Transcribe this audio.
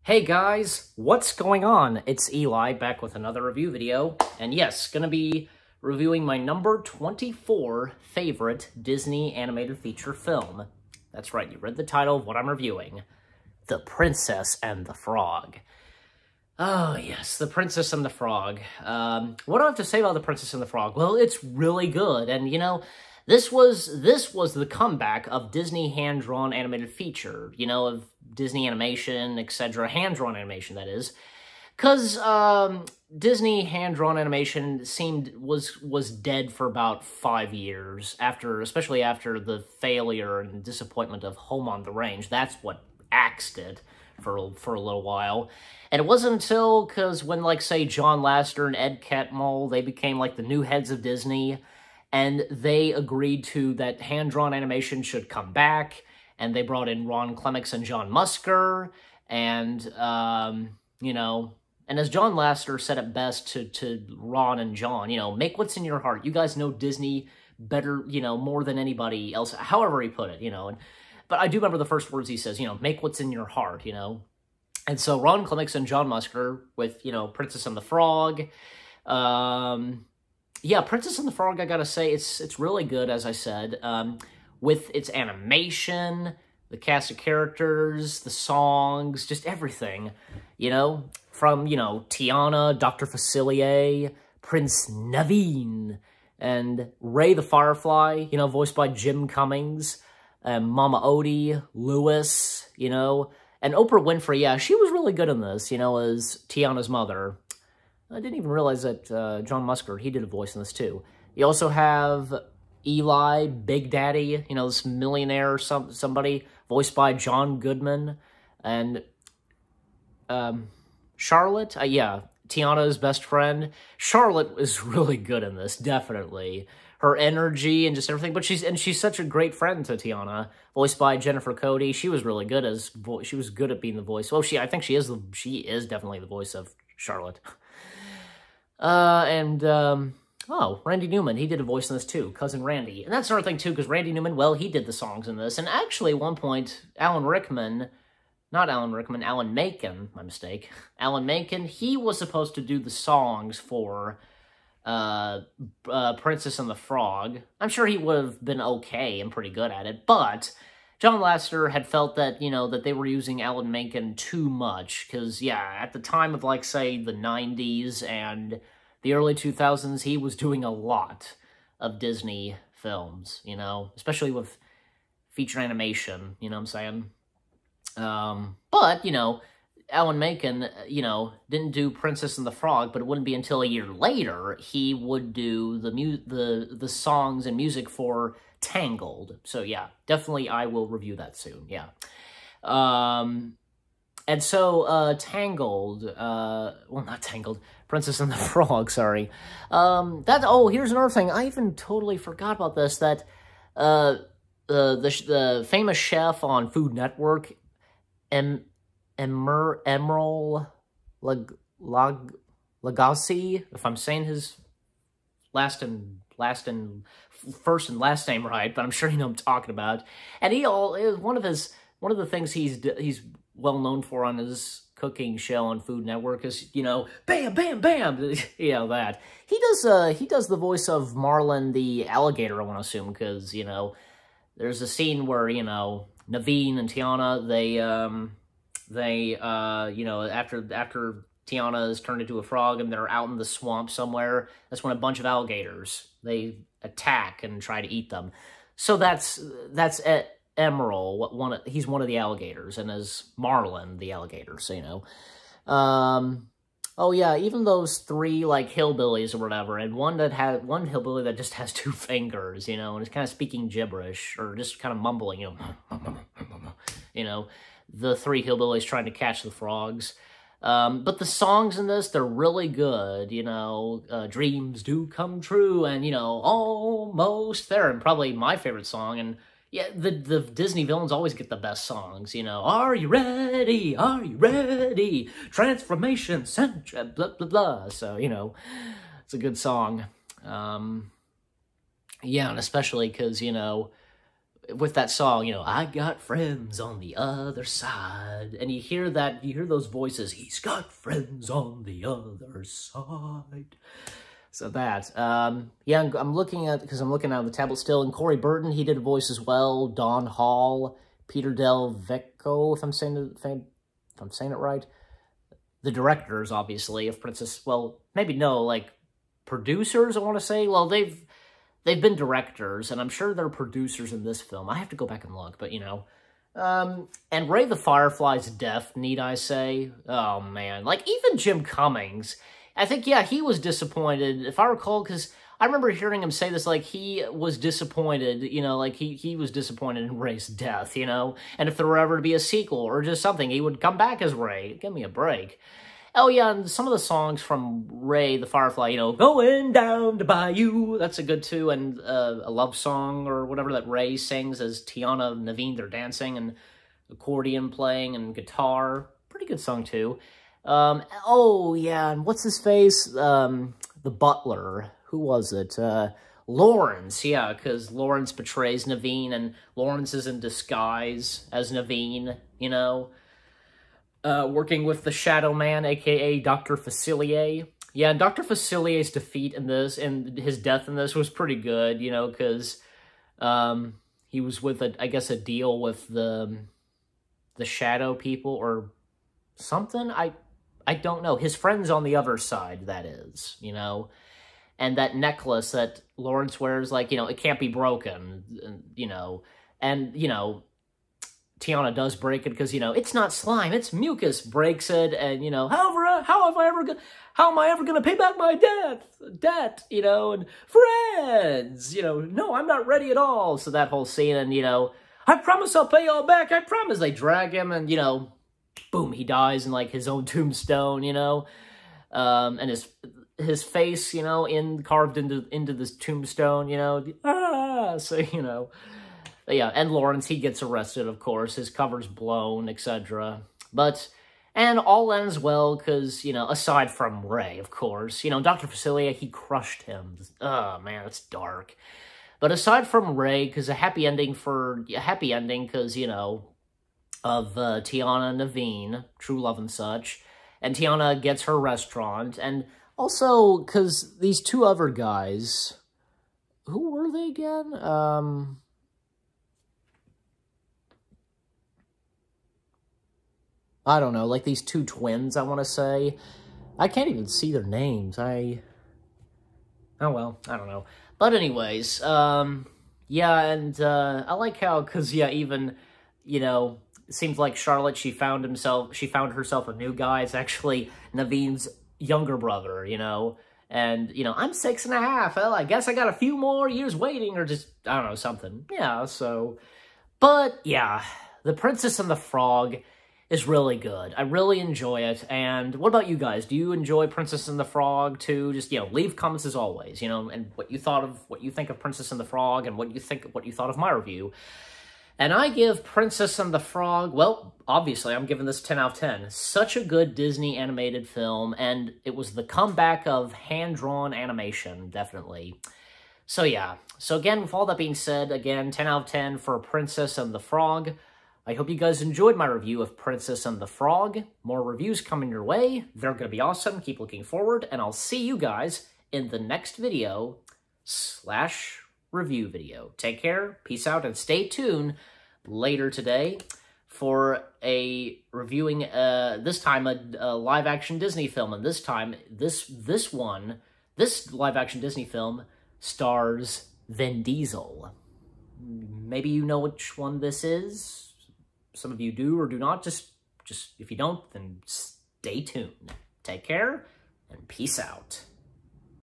Hey guys, what's going on? It's Eli back with another review video, and yes, gonna be reviewing my number 24 favorite Disney animated feature film. That's right, you read the title of what I'm reviewing. The Princess and the Frog. Oh yes, The Princess and the Frog. What do I have to say about The Princess and the Frog? Well, it's really good, and you know, this was the comeback of Disney hand-drawn animated feature, you know, of Disney animation, etc. Hand-drawn animation, that is. Because Disney hand-drawn animation was dead for about 5 years, especially after the failure and disappointment of Home on the Range. That's what axed it for a little while. And it wasn't until, because when, like, say, John Lasseter and Ed Catmull, they became, like, the new heads of Disney, and they agreed to that hand-drawn animation should come back, and they brought in Ron Clements and John Musker, and, you know, and as John Lasseter said it best to Ron and John, you know, make what's in your heart. You guys know Disney better, you know, more than anybody else, however he put it, you know. But I do remember the first words he says, you know, make what's in your heart, you know. And so Ron Clements and John Musker with, you know, Princess and the Frog. Yeah, Princess and the Frog, I gotta say, it's really good, as I said. With its animation, the cast of characters, the songs, just everything, you know? From, you know, Tiana, Dr. Facilier, Prince Naveen, and Ray the Firefly, you know, voiced by Jim Cummings, Mama Odie, Lewis, you know, and Oprah Winfrey, yeah, she was really good in this, you know, as Tiana's mother. I didn't even realize that John Musker, he did a voice in this too. You also have Eli, Big Daddy, you know, this millionaire somebody, voiced by John Goodman, and Charlotte, yeah, Tiana's best friend. Charlotte is really good in this, definitely. Her energy and just everything, but she's such a great friend to Tiana, voiced by Jennifer Cody. She was really good she was good at being the voice. Well, I think she is definitely the voice of Charlotte. Oh, Randy Newman, he did a voice in this too, Cousin Randy. And that's another thing too, because Randy Newman, well, he did the songs in this. And actually, at one point, Alan Menken, my mistake. Alan Menken, he was supposed to do the songs for Princess and the Frog. I'm sure he would have been okay and pretty good at it, but John Lasseter had felt that, you know, that they were using Alan Menken too much, because, yeah, at the time of, like, say, the 90s and the early 2000s, he was doing a lot of Disney films, you know, especially with feature animation, you know what I'm saying? But, you know, Alan Menken, you know, didn't do Princess and the Frog, but it wouldn't be until a year later he would do the songs and music for Tangled. So, yeah, definitely I will review that soon, yeah. And so, Tangled, well, not Tangled, Princess and the Frog, sorry. Here's another thing, I even totally forgot about this, that, the famous chef on Food Network, Emeril Lagasse, if I'm saying his first and last name right, but I'm sure you know what I'm talking about. And one of the things he's well known for on his cooking show on Food Network is, you know, bam, bam, bam, you know, that. He does the voice of Marlin the alligator, I want to assume, because, you know, there's a scene where, you know, Naveen and Tiana, you know, after Tiana is turned into a frog and they're out in the swamp somewhere, that's when a bunch of alligators, they attack and try to eat them. So that's Emeril, he's one of the alligators, and as Marlin the alligator, so, you know. Oh yeah, even those three, like, hillbillies or whatever, and one hillbilly that just has 2 fingers, you know, and is kind of speaking gibberish, or just kind of mumbling, you know, the 3 hillbillies trying to catch the frogs. But the songs in this, they're really good, you know, Dreams Do Come True, and, you know, Almost There, and probably my favorite song, and yeah, the Disney villains always get the best songs, you know, Are you ready? Are you ready? Transformation, Central, blah, blah, blah, so, you know, it's a good song. Yeah, and especially because, you know, with that song, you know, I got friends on the other side. And you hear those voices, he's got friends on the other side. So that, yeah, I'm looking at the tablet still, and Corey Burton, he did a voice as well, Don Hall, Peter Del Vecchio, if I'm saying it right. The directors, obviously, of Princess, well, maybe no, like, producers, I want to say. Well, they've been directors, and I'm sure they're producers in this film. I have to go back and look, but, you know. And Ray the Firefly's death, need I say? Oh, man. Like, even Jim Cummings, I think, yeah, he was disappointed, if I recall, because I remember hearing him say this, like, he was disappointed, you know, like, he was disappointed in Ray's death, you know? And if there were ever to be a sequel or just something, he would come back as Ray. Give me a break. Oh, yeah, and some of the songs from Ray the Firefly, you know, Going Down to Bayou, that's a good too, and a love song or whatever that Ray sings as Tiana and Naveen, they're dancing, and accordion playing and guitar. Pretty good song too. Oh, yeah, and what's his face? The butler. Who was it? Lawrence, yeah, because Lawrence betrays Naveen, and Lawrence is in disguise as Naveen, you know? Working with the Shadow Man, a.k.a. Dr. Facilier. Yeah, and Dr. Facilier's defeat in this, and his death in this was pretty good, you know, because he was with, I guess, a deal with the Shadow people, or something? I don't know. His friends on the other side, that is, you know? And that necklace that Lawrence wears, like, you know, it can't be broken, you know? And, you know, Tiana does break it because, you know, it's not slime, it's mucus, breaks it, and, you know, how am I ever gonna pay back my debt, you know, and friends, you know, no, I'm not ready at all. So that whole scene, and, you know, I promise I'll pay y'all back, I promise. They drag him, and, you know, boom, he dies in, like, his own tombstone, you know, and his face, you know, carved into this tombstone, you know, so, you know. Yeah, and Lawrence, he gets arrested, of course. His cover's blown, etc. And all ends well, because, you know, aside from Ray, of course. You know, Dr. Facilier, he crushed him. Oh, man, it's dark. But aside from Ray, because a happy ending, because, you know, of Tiana and Naveen, true love and such. And Tiana gets her restaurant. And also, because these two other guys, who were they again? I don't know, like these two twins, I want to say. I can't even see their names. Oh, well, I don't know. But anyways, yeah, and I like how, because, yeah, even, you know, it seems like Charlotte, she found herself a new guy. It's actually Naveen's younger brother, you know, and, you know, I'm 6.5. Well, I guess I got a few more years waiting, or just, I don't know, something. Yeah, so, but, yeah, The Princess and the Frog is really good. I really enjoy it. And what about you guys? Do you enjoy Princess and the Frog too? Just, you know, leave comments as always, you know, and what you think of Princess and the Frog, and what you thought of my review. And I give Princess and the Frog, well, obviously, I'm giving this 10 out of 10. Such a good Disney animated film, and it was the comeback of hand-drawn animation, definitely. So yeah, so again, with all that being said, again, 10 out of 10 for Princess and the Frog. I hope you guys enjoyed my review of Princess and the Frog. More reviews coming your way. They're going to be awesome. Keep looking forward, and I'll see you guys in the next video / review video. Take care, peace out, and stay tuned later today for a reviewing, this time a live-action Disney film, and this time, this live-action Disney film stars Vin Diesel. Maybe you know which one this is. Some of you do or do not. Just if you don't, then stay tuned. Take care, and peace out.